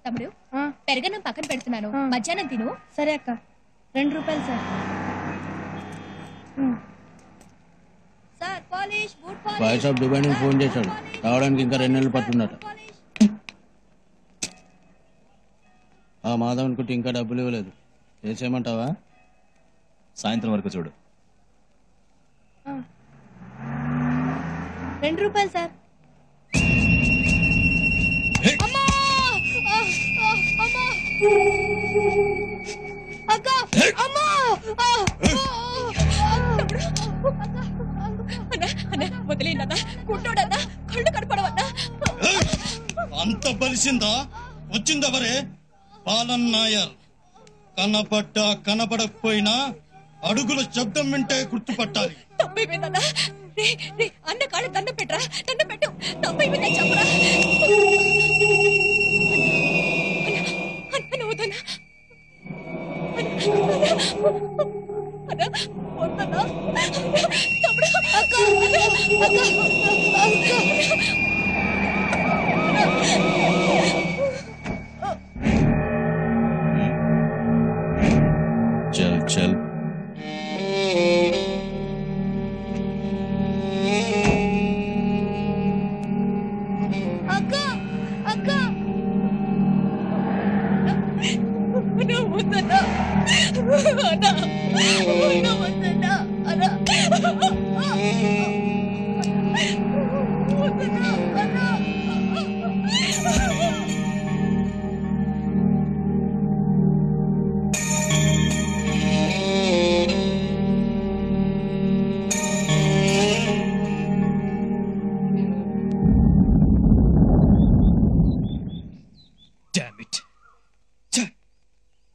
తమ్ముడు పెరగన్నం పక్కన పెడుతున్నాను, మధ్యాహ్నం తిను. సరే అక్క. 2 రూపాయలు sir. Sir polish, boot polish. బాయ్ షాప్ దుబాయ్ నుంచి ఫోన్ చేశాడు, రావడానికి ఇంకా 2 నెలలు పడుతుందట. ఆ మాధవన్ కుట్టి ఇంకా డబ్బులు ఇవ్వలేదు, చేసేయమంటావా? సాయంత్రం వరకు చూడు. 2 రూపాయలు సార్. అక్క అమ్మా వదిలేనన్నా, కుట్టోడన్నా, కళ్ళు కనపడవన్నా. అంత బలిసిందా? వచ్చిందెవరే? పాలన్ నాయర్. కనపడ్డా కనపడకపోయినా అడుగుల శబ్దం వింటే గుర్తుపట్టాలి. తప్పైపోయిందన్నా. అన్న కాళ్ళు దండ పెట్టరా, దండ పెట్టు. తప్పైపోయిందా చెప్పరా? అన్న వద్దన్నా, వద్దన్నా తమ్ముడు. అక్క చల్ చల్. అక్క అక్క వద్దన్నా, వద్దన్నా అన్నా.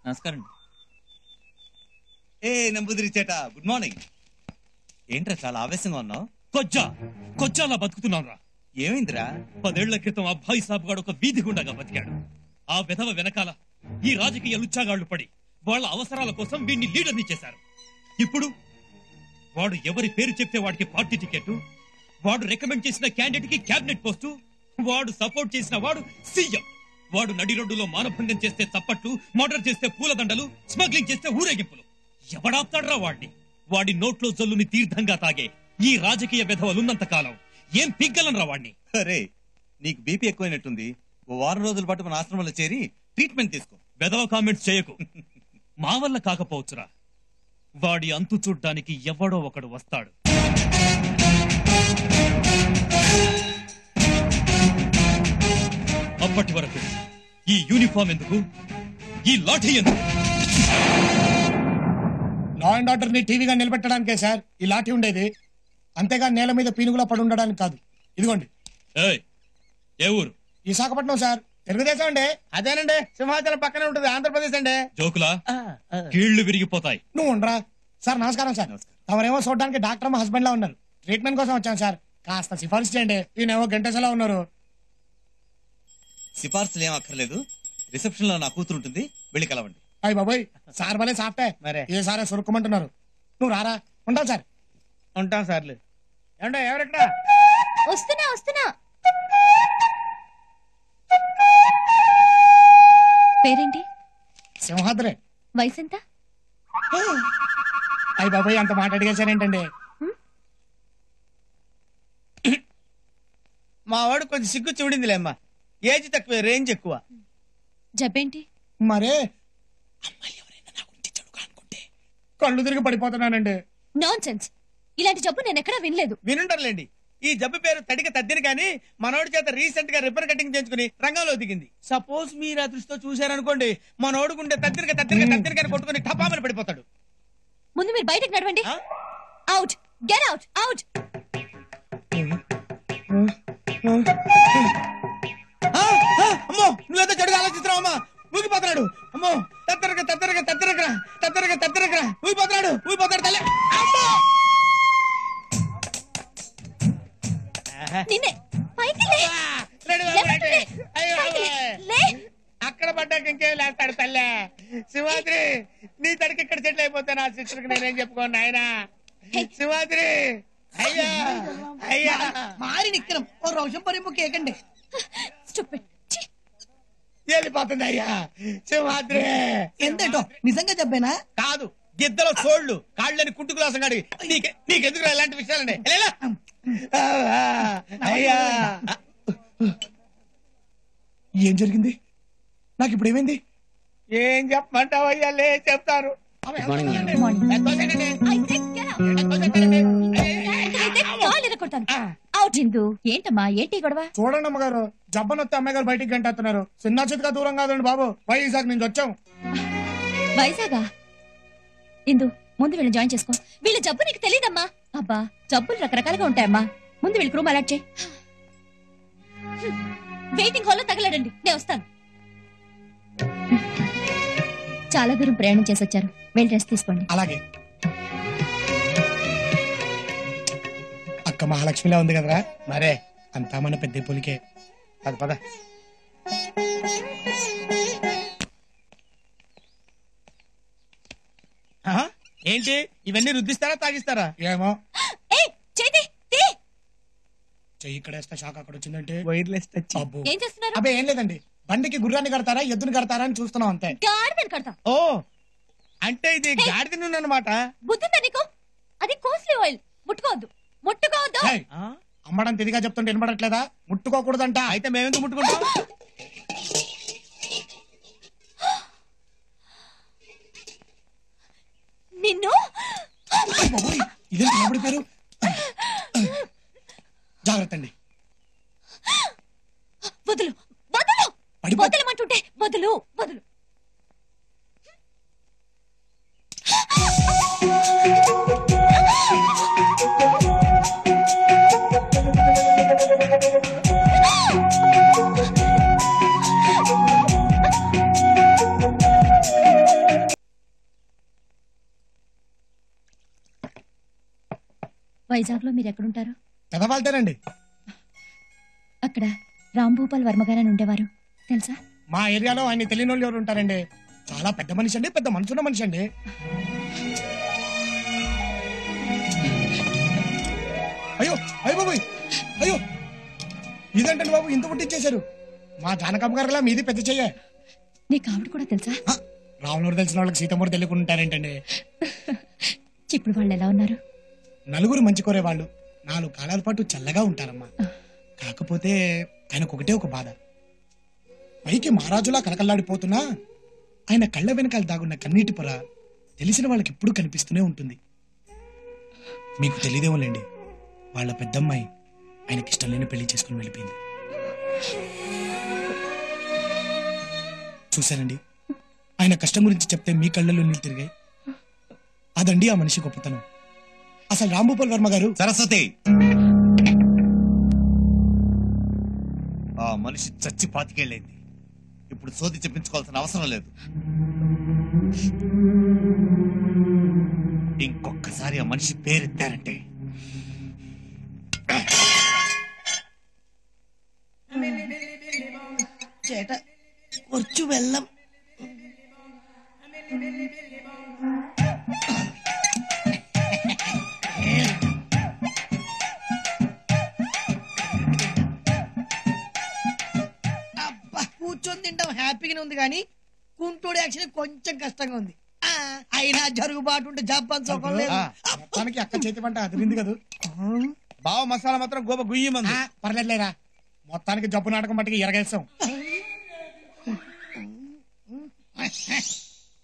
నమస్కారం. ఏ నంబూదిరి చేట, గుడ్ మార్నింగ్. ఏంట్రా చాలా ఆవేశంగా ఉన్నావు? కొజ్జాలా బతుకుతున్నావురా. ఏమైందిరా? 10 ఏళ్ల క్రితం అబ్బాయి సాబ్ గాడు ఒక వీధి గుండాగా బతికాడు. ఆ విధవ వెనకాల ఈ రాజకీయ లుచ్చాగాళ్లు పడి వాళ్ళ అవసరాల కోసం వీడిని లీడర్ని చేశారు. ఇప్పుడు వాడు ఎవరి పేరు చెప్తే వాడికి పార్టీ టికెట్, వాడు రికమెండ్ చేసిన క్యాండిడేట్ కి క్యాబినెట్ పోస్టు, వాడు సపోర్ట్ చేసిన వాడు సీఎం. వాడు నడి రోడ్డులో మానభంగం చేస్తే చప్పట్లు, మర్డర్ చేస్తే పూలదండలు, స్మగ్లింగ్ చేస్తే ఊరేగింపులు. ఎవడాపుతాడ్రా వాడిని? వాడి నోట్లో జల్లుని తీర్థంగా తాగే ఈ రాజకీయ విధవలున్నంత కాలం ఏం పిగ్గలనరా వాడిని. అరే నీకు బీపీ ఎక్కువైనట్టుంది. ఓ 1 వారం రోజుల పాటు మన ఆశ్రమంలో చేరి ట్రీట్మెంట్ తీసుకో. విధవ కామెంట్స్ చేయకు. మా వల్ల కాకపోవచ్చురా. వాడి అంతు చూడ్డానికి ఎవడో ఒకడు వస్తాడు. అప్పటి వరకు ఈ యూనిఫామ్ ఎందుకు, ఈ లాఠీ ఎందుకు? లా అండ్ ఆర్డర్ ని టీవీగా నిలబెట్టడానికే సార్ ఈ లాఠీ ఉండేది, అంతేగా నేల మీద పీనుగులా పడి ఉండడానికి కాదు. ఇదిగోండి. ఏ ఊరు? విశాఖపట్నం సార్. తెలుగుదేశం అండి. అదేనండి, సింహాచలం పక్కనే ఉంటుంది, ఆంధ్రప్రదేశ్ అండి. జోకులా? కీళ్లు విరిగిపోతాయి. నువ్వు ఉండరా సార్. నమస్కారం సార్. తమరేమో చూడడానికి డాక్టర్ మా హస్బెండ్ లా ఉన్నారు. ట్రీట్మెంట్ కోసం వచ్చాను సార్, కాస్త సిఫార్సు చేయండి. ఈయనేమో గంటేసలా ఉన్నారు. సిఫార్సులు ఏం అక్కర్లేదు, రిసెప్షన్ లో నా కూతురు ఉంటుంది, వెళ్ళి కలవండి. అయ్యి బాబోయ్, సార్ భలే సాఫ్టే. మరే ఏ సారే సురుక్కుమంటున్నారు. నువ్వు రారా. ఉంటాను సార్. ఉంటాం సార్లు. ఏమంటే ఎవరెక్కడ? వస్తున్నా వస్తున్నా. పేరేంటి? సింహాద్రే. వయసు ఎంత? అయ్యి బాబోయ్, అంత మాట అడిగేశారేంటండి? మా వాడు కొంచెం సిగ్గు చూడిందిలేమ్మా. ఏజ్ తక్కువ, రేంజ్ ఎక్కువ. జబ్బేంటి? మరే కళ్ళు తిరిగి పడిపోతున్నానండి. Non sense. ఇలాంటి జబ్బు నేను ఎక్కడా వినలేదు. వినుంటారులేండి. ఈ జబ్బు పేరు తడిక తద్దిని, కానీ మనోడి చేత రీసెంట్ గా రిబ్బన్ కటింగ్ చేయించుకుని రంగంలో దిగింది. సపోజ్ మీరు ఆ దృష్టితో చూశారనుకోండి, మనోడుకుంటే తద్దినిక తద్దినిక తద్దినిక కొట్టుకుని టపామని పడిపోతాడు. ముందు మీరు బయటకు నడవండి. Out, get out, out. అమ్మో, నువ్వేదో చెడుగా ఆలోచిస్తున్నావు అమ్మా. ఊగిపోతున్నాడు. అమ్మో, తత్తరక తత్తరక తత్తరక తత్తరక తత్తరక ఊగిపోతున్నాడు, ఊగిపోతాడు తల్లి. అమ్మో, నిన్నే పైకి లే. అక్కడ పడ్డాక ఇంకేం లేస్తాడు తల్లే. సింహాద్రి, నీ తడికి ఇక్కడ సెటిల్ అయిపోతే నా సిస్టర్ కి నేనేం చెప్పుకోండి ఆయన. సింహాద్రి, అయ్యా అయ్యా మారి నిక్కరం ఓ రోషం పరిము కేకండి. వెళ్ళిపోతుంది అయ్యా. సింహాద్రి ఎంతేటో నిజంగా చెప్పేనా? కాదు, గిద్దలో చోళ్ళు కాళ్ళని కుంటుకులాసం కాడి. నీకెందుకు ఇలాంటి విషయాలండి? ఎలా? అయ్యా ఏం జరిగింది? నాకు ఇప్పుడు ఏమైంది? ఏం చెప్పమంటావు అయ్యా? లే చెప్తాను. ఏంటమ్మా ఏంటి గొడవ? చూడండి అమ్మగారు, జబ్బనొత్తే అమ్మాయి గారు బయటికి గంటేస్తున్నారు. చిన్న చితగా దూరం కాదండి బాబు, వైజాగ్ నుంచి వచ్చాం. వైజాగా? ఇందు ముందు వీళ్ళని జాయిన్ చేసుకో. వీళ్ళ జబ్బు నీకు తెలియదమ్మా. అబ్బా జబ్బులు రకరకాలుగా ఉంటాయమ్మా. ముందు వీళ్ళకి రూమ్ అలాట్ చేయి. వెయిటింగ్ హాల్లో తగలడండి, నేను వస్తాను. చాలా దూరం ప్రయాణం చేసి వచ్చారు, వెళ్ళి రెస్ట్ తీసుకోండి. అలాగే. అక్క మహాలక్ష్మిలా ఉంది కదరా? మరే అంతా మన పెద్ద పులికే. పద పద. ఏంటి ఇవన్నీ రుద్దిస్తారా తాగిస్తారా? ఏమో ఏయ్, చేతి తీ. చెయ్యి ఇక్కడ వేస్తే షాక్ అక్కడ వచ్చిందంటే వైర్లెస్ టచ్. అబ్బో. ఏం చేస్తున్నారు? అబ్బే ఏం లేదండి, బండికి గుర్రాన్ని కడతారా ఎద్దుని కడతారా అని చూస్తున్నాం అంతే. గాడిదని కడతా. ఓ అంటే ఇది గాడిద నూనె అన్నమాట. బుద్ధిందా నీకు? అది కాస్ట్లీ ఆయిల్, ముట్టుకోవద్దు ముట్టుకోవద్దు. ఏయ్, అమ్మడం తిరిగా చెప్తుంటే వినపడట్లేదా? ముట్టుకోకూడదంట. అయితే మేమెందుకు ముట్టుకుంటాం? నిన్ను బాబోయ్, ఇదేంటి నిలబడిపోయారు? జాగ్రత్త అండి. వదులు వదులు, పడిపో- వదలమంటుంటే వదులు వదులు. వైజాగ్ లో మీరు ఎక్కడుంటారు? పెదవాళ్తేనండి. అక్కడ రాంభూపాల్ వర్మ గారని ఉండేవారు, తెలుసా? మా ఏరియాలో ఆయన తెలియని వాళ్ళు ఎవరు ఉంటారండి? చాలా పెద్ద మనిషి అండి, పెద్ద మనసున్న మనిషి అండి. అయ్యో అయ్యో బాబోయ్, అయ్యో ఇదేంటండి బాబు ఇంత పుట్టించేశారు? మా జానకమ్మ గారిలా మీది పెద్ద చెయ్య. నీకు ఆవిడ కూడా తెలుసా? రావణుడు తెలిసిన వాళ్ళకి సీతమ్మూరు తెలియకుండా ఉంటారేంటండి? ఇప్పుడు వాళ్ళు ఎలా ఉన్నారు? నలుగురు మంచి కోరే వాళ్ళు 4 కాలాల పాటు చల్లగా ఉంటారమ్మా. కాకపోతే ఆయనకొకటే ఒక బాధ. పైకి మహారాజులా కలకల్లాడిపోతున్నా ఆయన కళ్ళ వెనకాల దాగున్న కన్నీటి పొర తెలిసిన వాళ్ళకి ఎప్పుడు కనిపిస్తూనే ఉంటుంది. మీకు తెలియదేమోలేండి, వాళ్ళ పెద్దమ్మాయి ఆయనకి ఇష్టం లేని పెళ్లి చేసుకుని వెళ్ళిపోయింది. చూశారండి, ఆయన కష్టం గురించి చెప్తే మీ కళ్ళల్లో నీళ్ళు తిరిగాయి. అదండి ఆ మనిషి గొప్పతనం. అసలు రాంభూపాల్ వర్మ గారు సరస్వతి, ఆ మనిషి చచ్చి పాతికేళ్ళైంది. ఇప్పుడు సోది చెప్పించుకోవాల్సిన అవసరం లేదు. ఇంకొకసారి ఆ మనిషి పేరెత్తారంటే చేట వచ్చు వెళ్ళం. అబ్బా కూర్చొని తింటాం హ్యాపీగానే ఉంది కానీ కుంటోడి యాక్షన్ కొంచెం కష్టంగా ఉంది. అయినా జరుగుబాటు ఉంటే జబ్బన్ సోకం లేదు. మొత్తానికి అక్క చేతి పంట అదిరింది కదా. బావ మసాలా మాత్రం గోప గుయ్యమంది. పర్లేదులేరా, మొత్తానికి జబ్బు నాటకం బట్టికి ఎరగేస్తాం.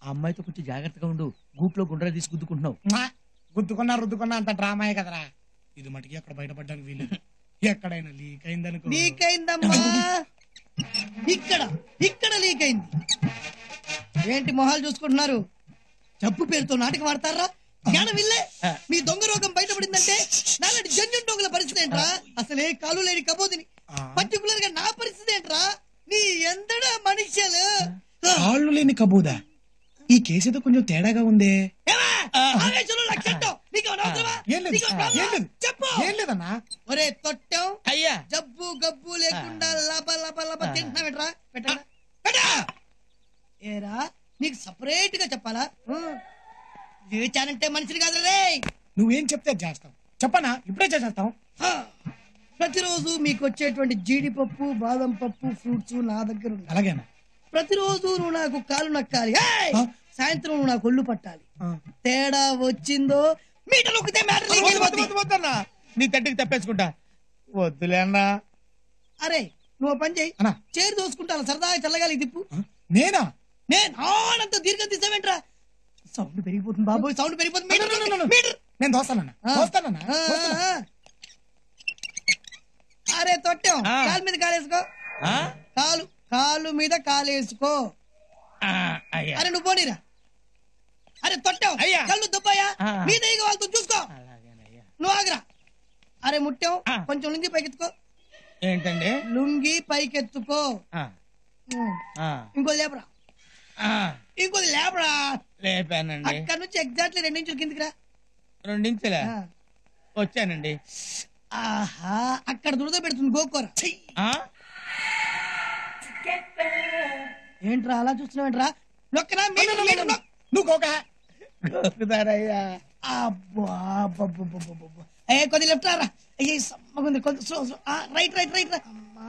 ఆ అమ్మాయితో కొంచెం జాగ్రత్తగా ఉండు, గూట్లో గుండ్రా తీసి గుద్దుకుంటున్నావు. గుద్దుకున్నా రుద్దుకున్నా అంత డ్రామాయే కదరా. ఇది మటుకి అక్కడ బయటపడ్డానికి వీలేదు. ఎక్కడైనా లీక్ అయిందనుకో. లీక్ అయిందమ్మా, ఇక్కడ ఇక్కడ లీక్ అయింది. ఏంటి మొహాలు చూసుకుంటున్నారు? జబ్బు పేరుతో నాటకం ఆడతారా? జ్ఞానం ఇల్లే. మీ దొంగ రోగం బయటపడిందంటే నాలాంటి జన్యున్ దొంగల పరిస్థితి ఏంట్రా? అసలే కాలు లేని కబోదిని పర్టికులర్ గా నా పరిస్థితి ఏంట్రా? నీ ఎంతడా మనుష్యులు. కాళ్ళు లేని కబూదా, ఈ కేసు ఏదో కొంచెం తేడాగా ఉందే. చెప్పు. ఏం లేదన్నా. ఒరే తొట్టం అయ్యా, జబ్బు గబ్బు లేకుండా లబ లబ లబ తింటున్నావేట్రా? పెట్టా. ఏరా నీకు సపరేట్ గా చెప్పాలా? లేచానంటే మనిషిని కాదు రే. నువ్వేం చెప్తే చేస్తాం. చెప్పనా? ఇప్పుడే చేసేస్తాం. ప్రతిరోజు మీకు వచ్చేటువంటి జీడిపప్పు బాదం పప్పు ఫ్రూట్స్ నా దగ్గర ఉన్నాయి. అలాగేనా? ప్రతిరోజు నువ్వు నాకు కాలు నక్కాలి. ఏయ్! సాయంత్రం నువ్వు నాకు ఒళ్ళు పట్టాలి. తేడా వచ్చిందో మీటర్ నొక్కితే మ్యాటర్ లీక్ అయిపోతుంది. వద్దన్నా, నీ తట్టికి తప్పేసుకుంటా. వద్దులే అన్నా. అరే నువ్వు పని చేయి, అన్నా. చేరు దోసుకుంటా సరదాగా చల్లగాలి తిప్పు. నేనా? నేను ఆనంత దీర్ఘం తీసావేంట్రా? సౌండ్ పెరిగిపోతుంది బాబోయ్, సౌండ్ పెరిగిపోతుంది. మీటర్. నేను దోస్తానన్నా. అరే తొట్టాం, ఆ. కాలు మీద కాలేసుకో. ఆ? కాలు మీద కాలేసుకో. ఆ, అయ్యా. అరే నువ్వు పోనీరా. అరే తొట్టాం, అయ్యా. కళ్ళు దుబ్బయ్యా, ఆ. మీద ఇక వాళ్ళతో చూసుకో. అలాగేనయ్యా. నువ్వు ఆగరా. అరే ముట్టాం, ఆ. కొంచెం లుంగి పైకెత్తుకో. ఏంటండి? లుంగి పైకెత్తుకో. ఆ, ఆ, ఇంకోది లేపరా, ఆ, ఇంకోది లేపరా. లేపానండి. అక్కడ నుంచి ఎగ్జాక్ట్లీ 2 ఇంచులు కిందికి రా. 2 ఇంచులా? ఆ. వచ్చానండి. ఆహా, అక్కడ దురద పెడుతుంది గోకోర. ఆ? ఏంట్రా అలా చూస్తున్నావేంట్రా? నొక్కరా, మీటర్ నొక్కు. నువ్వు కోక. గోకుతారయ్యా. అబ్బా అబ్బబ్బబ్బబ్బబ్బబ్బ. ఏ కొద్ది లెఫ్ట్ రా. అయ్యే సమ్మగుంది, కొంచెం slow slow. Right right right రా. అమ్మా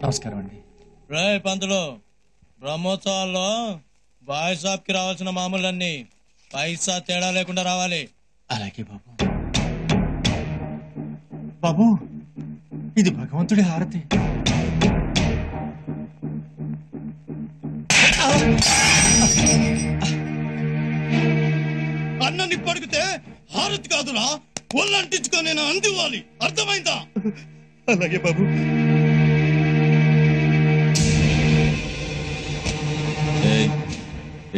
నమస్కారం అండి. రే పంతులు, బ్రహ్మోత్సవాల్లో బాయ్ షాప్ కి రావాల్సిన మామూలన్నీ పైసా తేడా లేకుండా రావాలి. అలాగే బాబు. బాబు, ఇది భగవంతుడి హారతి. అన్నని పడిగితే హారతి కాదురా, ఒళ్ళంటించుకొని నేను అందివ్వాలి. అర్థమైందా? అలాగే బాబు.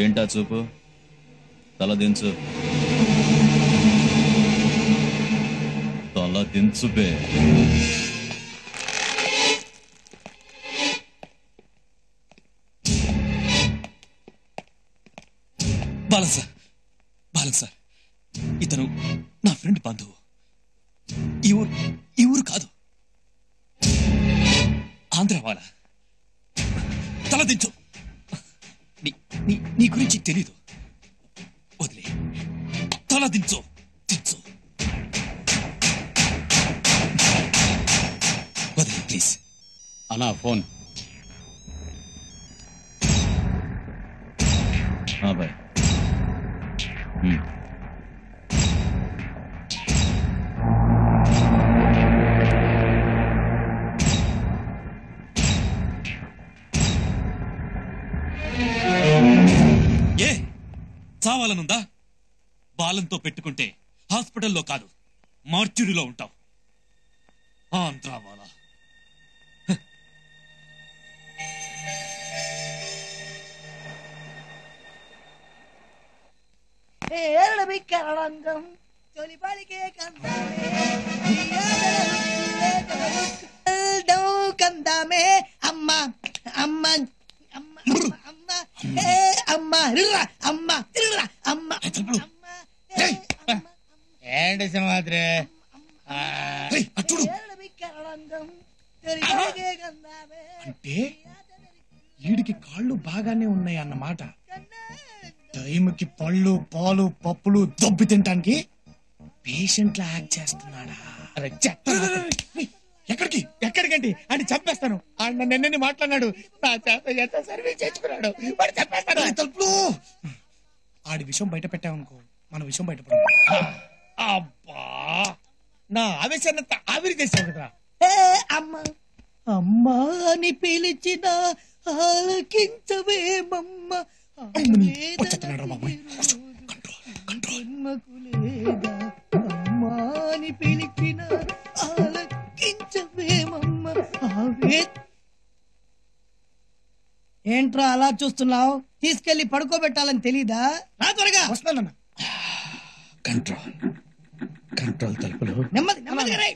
ఏంటా చూపు? తల దించు, తల దించుబే. బాలన్ సార్, ఇతను నా ఫ్రెండ్ బంధువు. ఈ ఊరు కాదు, ఆంధ్ర వాళ్ళ. తల దించు. నీ గురించి తెలీదు, వదిలే. తల దించు, దించు, వదిలే ప్లీజ్. అన్నా ఫోన్. బాయ్. ఏ చావాలనుందా? బాలంతో పెట్టుకుంటే హాస్పిటల్లో కాదు, మార్చురీలో ఉంటావు. ఆంధ్రావాలా. ఏరడమిక్కరంగం తొలి పలికే కందామే కందామే అమ్మ అమ్మ అమ్మ అమ్మ అమ్మ అమ్మ అమ్మ ఏంటి సింహాద్రి? అంటే వీడికి కాళ్ళు బాగానే ఉన్నాయి అన్నమాట. టైంకి పళ్ళు పాలు పప్పులు దొబ్బి తినటానికి పేషెంట్ లా యాక్ట్ చేస్తున్నాడా? ఎక్కడికి ఎక్కడికండి అని చంపేస్తాను. ఆయన నిన్నని మాట్లాడినాడు, నా చేత ఎంత సర్వీస్ చేసుకున్నాడు, వాడు చంపేస్తాను. తలుపులు. ఆడి విషయం బయట పెట్టామనుకో, మన విషయం బయటపడు. అబ్బా, నా ఆవేశాన్నంతా ఆవిరి చేసావు కదరా. అమ్మ అమ్మా అని పిలిచిన ఆలకించవేమమ్మ. వచ్చేస్తున్నాడు బాబాయ్. అమ్మా అని పిలిచిన ఆలకించవేమమ్మ. ఏంట్రా అలా చూస్తున్నావు? తీసుకెళ్లి పడుకోబెట్టాలని తెలీదా? రా త్వరగా. వస్తానన్నా. కంట్రోల్ తలుపులు. నెమ్మది నెమ్మదిగా రేయ్.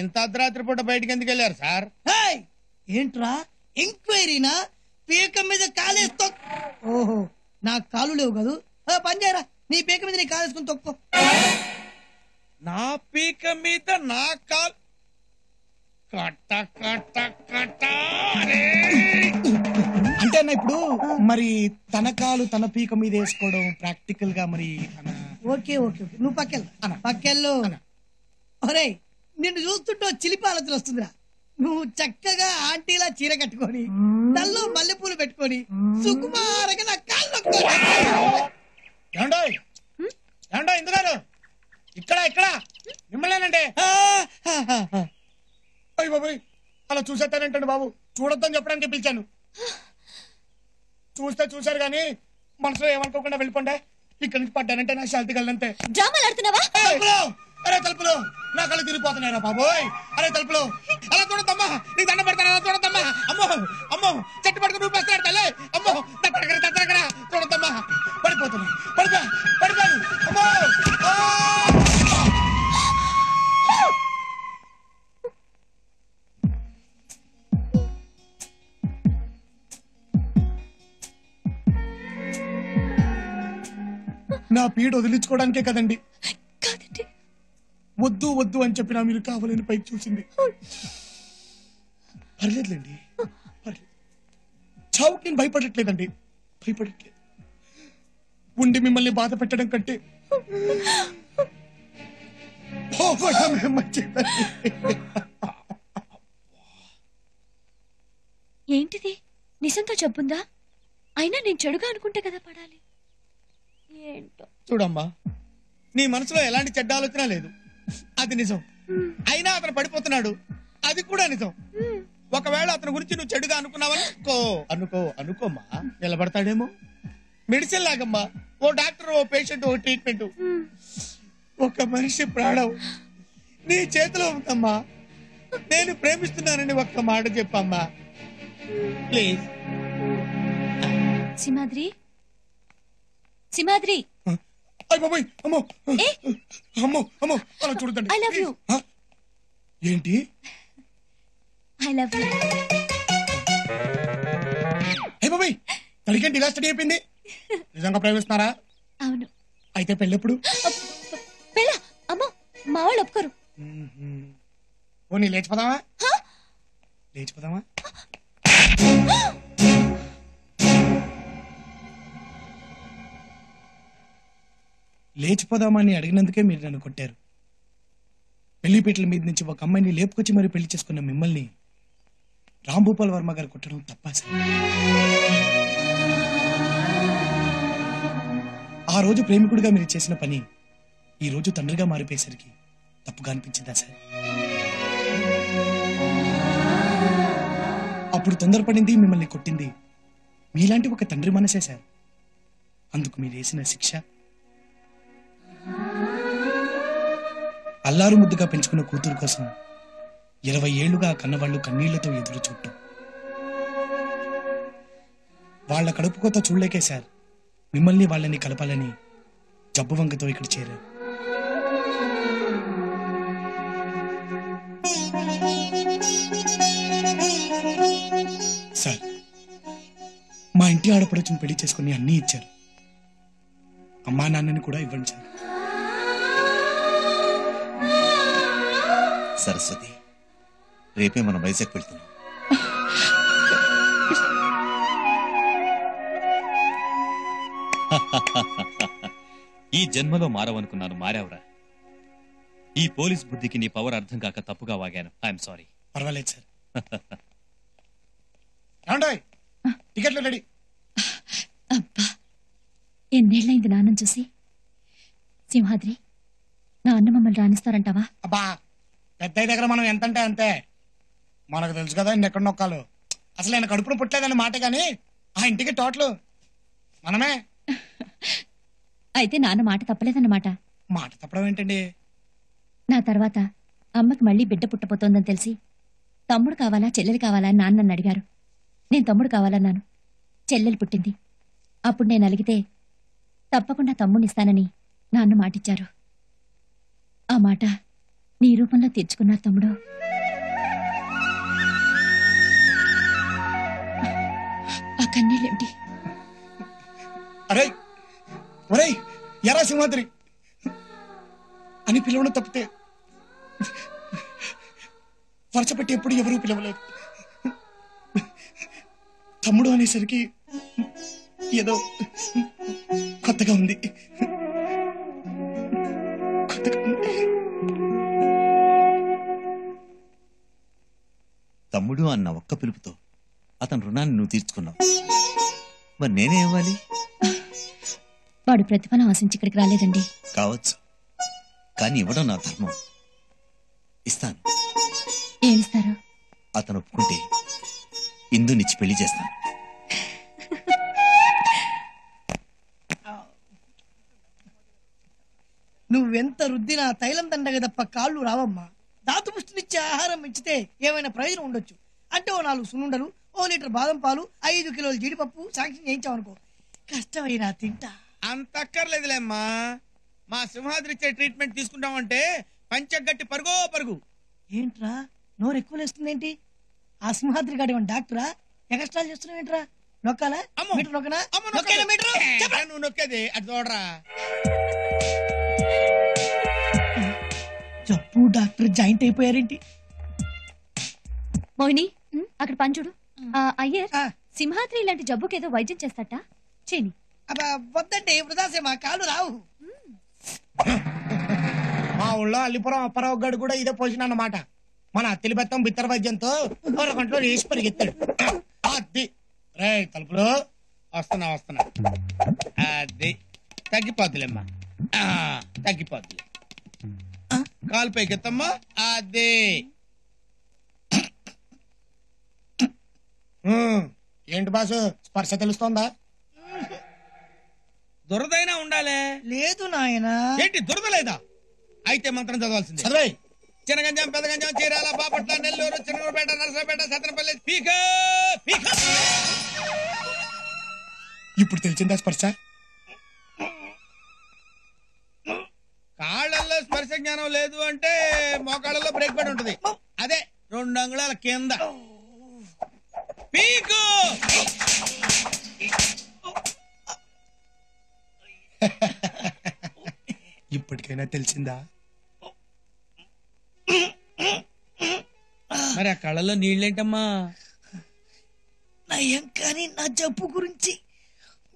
ఇంత అర్ధరాత్రి పూట బయటికి ఎందుకు వెళ్ళారు సార్? ఏయ్, ఏంట్రా ఎంక్వైరీనా? పీక మీద కాలేస్తో. ఓహో, నా కాలు లేవు కదూ. పని చేయరా, నీ పీక మీద నీ కాలేసుకుని తొక్కో. నా పీక మీద నా కాల్ కట్ట కట్ట కట్ట. అంటే అన్న ఇప్పుడు మరి తన కాలు తన పీక మీద వేసుకోవడం ప్రాక్టికల్ గా మరి ఓకే ఓకే ఓకే నువ్వు పక్కెళ్ళు ఒరే నిన్ను చూస్తుంటే చిలిపి ఆలోచన వస్తుందిరా. నువ్వు చక్కగా ఆంటీలా చీర కట్టుకొని తల్లో మల్లెపూలు పెట్టుకొని సుకుమారంగా నా కాళ్ళు ఎందుకు ఇక్కడ ఇక్కడ మిమ్మల్నేనండి. అయ్య బాబోయ్ అలా చూసేస్తానంటండి బాబు. చూడొద్దని చెప్పడానికి పిలిచాను. చూశారు గాని మనసులో ఏమనుకోకుండా వెళ్ళిపోండి. ఇక్కడ నుంచి పడ్డానంటే నా శాంతి కలంతే. డ్రామాలు ఆడుతున్నావా? అరే తలుపులు నా కళ్ళు తిరిగిపోతున్నారా బాబోయ్. అరే తలుపులు అలా చూడద్దమ్మా, నీ దండ పెడతాను అలా చూడద్దమ్మా. అమ్మో అమ్మో చెట్టు పట్టుకుని రూపేస్తున్నాడు తల్లి. అమ్మో దగ్గర చూడద్దమ్మా. పడిపోయాను అమ్మో. నా పీడ వదిలించుకోవడానికే కదండి. వద్దు వద్దు అని చెప్పినా మీరు కావాలని పైకి చూసింది. పర్లేదులేండి, చావుకి నేను భయపడట్లేదండి. ఉండి మిమ్మల్ని బాధ పెట్టడం కంటే ఏంటిది? నిజంగా చెప్పుందా? అయినా నేను చెడుగా అనుకుంటే కదా పడాలి. ఏంటో చూడమ్మా, నీ మనసులో ఎలాంటి చెడ్డ ఆలోచన లేదు, అది నిజం. అయినా అతను పడిపోతున్నాడు, అది కూడా నిజం. ఒకవేళ అతని గురించి నువ్వు చెడుగా అనుకోమ్మా, నిలబడతాడేమో. మెడిసిన్ లాగమ్మా, ఓ డాక్టర్, ఓ పేషెంట్, ఓ ట్రీట్మెంట్. ఒక మనిషి ప్రాణం నీ చేతిలో ఉందమ్మా. నేను ప్రేమిస్తున్నానని ఒక్క మాట చెప్పమ్మా ప్లీజ్. సింహాద్రి అలా చూడదండి. I love you. ఏంటి? I love you. బాబాయ్ తడికంటే ఇలా స్టడీ అయిపోయింది. నిజంగా ప్రేమిస్తున్నారా? అవును. అయితే పెళ్ళెప్పుడు? పెళ్ళ? అమ్మో మా వాళ్ళు ఒప్పుకోరు. పోనీ లేచిపోదామా? లేచిపోదామని అడిగినందుకే మీరు నన్ను కొట్టారు. పెళ్లిపీటల మీద నుంచి ఒక అమ్మాయిని లేపుకొచ్చి మరి పెళ్లి చేసుకున్న మిమ్మల్ని రాంభూపాల్ వర్మ గారు కొట్టడం తప్పా సార్? ఆ రోజు ప్రేమికుడిగా మీరు చేసిన పని ఈ రోజు తండ్రిగా మారిపోయేసరికి తప్పుగా అనిపించిందా సార్? అప్పుడు తొందరపడింది, మిమ్మల్ని కొట్టింది మీలాంటి ఒక తండ్రి మనసే సార్. అందుకు మీరు వేసిన శిక్ష అల్లారు ముద్దుగా పెంచుకున్న కూతురు కోసం 20 ఏళ్లుగా కన్నవాళ్లు కన్నీళ్లతో ఎదురు చూడటం. వాళ్ల కడుపు కోత చూడలేకే సార్ మిమ్మల్ని వాళ్ళని కలపాలని జబ్బు వంకతో ఇక్కడ చేరారు. సార్ మా ఇంటి ఆడపడుచుని పెళ్లి చేసుకుని అన్నీ ఇచ్చారు. అమ్మా నాన్నని కూడా ఇవ్వండి సార్. సరస్వతి, రేపే మనం వైజాగ్ వెళ్తున్నాం. ఈ జన్మలో మారవనుకున్నాను, మారావురా. ఈ పోలీస్ బుద్ధికి నీ పవర్ అర్థం కాక తప్పుగా వాగాను. I'm sorry. పర్వాలేదు సార్. టికెట్లు రెడీ. అబ్బా ఎన్నేళ్ళైంది నాన్నని చూసి. సింహాద్రి, నా అన్న మమ్మల్ని రాణిస్తారంటావా? అబ్బా పెద్దయ్య దగ్గర మనం ఎంతంటే అంతే. మనకు తెలుసు కదా ఎక్కడ నొక్కాలు. అసలు ఆయన కడుపును పుట్టలేదని మాట గాని ఆ ఇంటికి టోటల్ మనమే. అయితే నాన్న మాట తప్పలేదన్నమాట. మాట తప్పడం ఏంటండి? నా తర్వాత అమ్మకి మళ్ళీ బిడ్డ పుట్టబోతోందని తెలిసి తమ్ముడు కావాలా చెల్లెలు కావాలా అని నాన్న నన్ను అడిగారు. నేను తమ్ముడు కావాలన్నాను. చెల్లెలు పుట్టింది. అప్పుడు నేను అలిగితే తప్పకుండా తమ్ముడినిస్తానని నాన్న మాటిచ్చారు. ఆ మాట నీ రూపంలో తీర్చుకున్నారు తమ్ముడు. ఆ కన్నీళ్ళేంటి? అరే ఒరే ఎరా సింహాద్రి అని పిలవడం తప్పితే వరుస పెట్టి ఎప్పుడు ఎవరూ పిలవలేదు. తమ్ముడు అనేసరికి ఏదో కొత్తగా ఉంది. తమ్ముడు అన్న ఒక్క పిలుపుతో అతని రుణాన్ని నువ్వు తీర్చుకున్నావు. మరి నేనే ఇవ్వాలి? వాడు ప్రతిఫలం ఆశించి ఇక్కడికి రాలేదండి. కావచ్చు, కానీ ఇవ్వడం నా ధర్మం. ఇస్తాను. ఏమిస్తారు? అతను ఒప్పుకుంటే ఇందునిచ్చి పెళ్లి చేస్తాను. నువ్వెంత రుద్దినా తైలం దండగ తప్ప కాళ్ళు రావమ్మా. దాతుపుష్టినిచ్చే ఆహారం ఇచ్చితే ఏమైనా ప్రయోజనం ఉండొచ్చు అంటే ఓ 4 సున్నుండలు, ఓ లీటర్ బాదం పాలు, 5 కిలోల జీడిపప్పు శాంక్షన్ చేయించావనుకో, కష్టమైనా తింటా. అంత అక్కర్లేదులేమ్మా. మా సింహాద్రి ఇచ్చే ట్రీట్మెంట్ తీసుకుంటామంటే పంచగట్టి పరుగో పరుగు. ఏంట్రా నోరు ఎక్కువ లేస్తుందేంటి? ఆ సింహాద్రి గాడి డాక్టరా? ఎక్స్ట్రా చేస్తున్నావు ఏంట్రా? నొక్కాలా? మీటర్ నొక్కనా? నొక్కేనా మీటరు? నువ్వు నొక్కేది అది చూడరా. జబ్బు డాక్టర్ జాయింట్ అయిపోయారేంటి? మోహిని, అక్కడ పంచుడు. అయ్యర్, సింహాద్రి ఇలాంటి జబ్బుకి ఏదో వైద్యం చేస్తాట చేని. వద్దంటే వృధాసేమా, కాళ్ళు రావు. మా ఊళ్ళో అల్లిపురం అప్పారావు గడు కూడా ఇదే పొజిషన్ అన్నమాట. మన అత్తిలి బెత్తం బిత్తర వైద్యంతో 1 గంటలో వేసి పరిగెత్తాడు. అది రే తలుపులు వస్తున్నా. అది తగ్గిపోతులేమ్మా, తగ్గిపోతులే. కాలు పైకెత్తమ్మా. అదే ఏంటి బాసు, స్పర్శ తెలుస్తోందా? దురదైనా ఉండాలే. లేదు నాయనా. ఏంటి దురద లేదా? అయితే మంత్రం చదవాల్సిందే. చదివే. చిన్నగంజం, పెదగంజం, చీరాల, బాపట్ల, నెల్లూరు, చిన్నూరుపేట, నరసపేట, సత్తెనపల్లి, పీక. ఇప్పుడు తెలిసిందా స్పర్శ? కాళ్ళల్లో స్పర్శ జ్ఞానం లేదు అంటే మోకాళ్ళలో బ్రేక్ పడి ఉంటది. అదే 2 అంగుళాల కింద పీకు. ఇప్పటికైనా తెలిసిందా? మరి ఆ కళ్ళలో నీళ్ళేంటమ్మా? నయం కానీ నా జబ్బు గురించి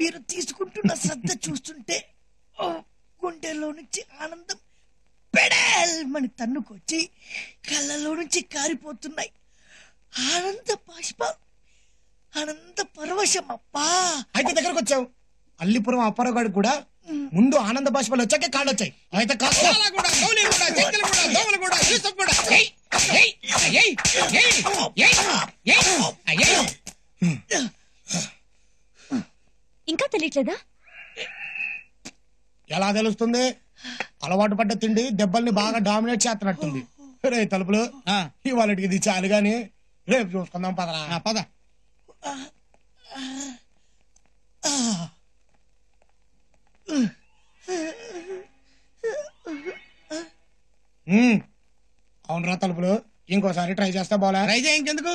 మీరు తీసుకుంటున్న శ్రద్ధ చూస్తుంటే గుండెల్లో నుంచి ఆనందం పెడల్మని తన్నుకొచ్చి కళ్ళలో నుంచి కారిపోతున్నాయి ఆనంద బాష్పాలు. ఆనంద పరవశం. అప్పా, అయితే దగ్గరకు వచ్చావు. అల్లిపురం అప్పారావు గడు కూడా ముందు ఆనంద బాష్పాలు వచ్చాకే కాళ్ళు వచ్చాయి. అయితే ఇంకా తెలియట్లేదా? ఎలా తెలుస్తుంది? అలవాటు పడ్డ తిండి దెబ్బల్ని బాగా డామినేట్ చేస్తున్నట్టుంది. రే తలుపులు, ఇవాళకి ఇది చాలు గాని రేపు చూసుకుందాం. పదరా. పద. అవునరా తలుపులు, ఇంకోసారి ట్రై చేస్తా బాలా. ట్రై చేయ ఇంకెందుకు?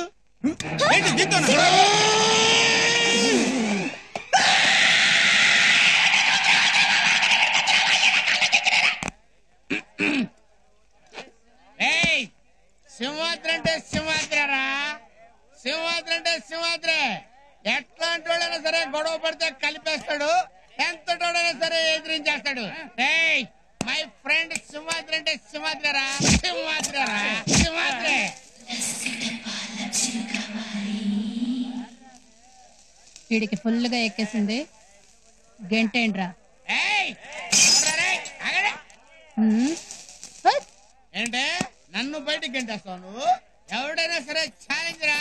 సింహాద్రి అంటే సింహాద్రిరా. సింహాద్రి అంటే సింహాద్రి. ఎట్లాంటి వాళ్ళైనా సరే గొడవ పడితే కలిపేస్తాడు, ఎంతటోడైనా సరే ఎదిరించేస్తాడు. మై ఫ్రెండ్ సింహాద్రి అంటే సింహాద్రిరా. సింహాద్రి. వీడికి ఫుల్గా ఎక్కేసింది. గంటేంట్రా? ఏంటే నన్ను బయటికి గంటేస్తావు నువ్వు? ఎవడైనా సరే ఛాలెంజ్ రా.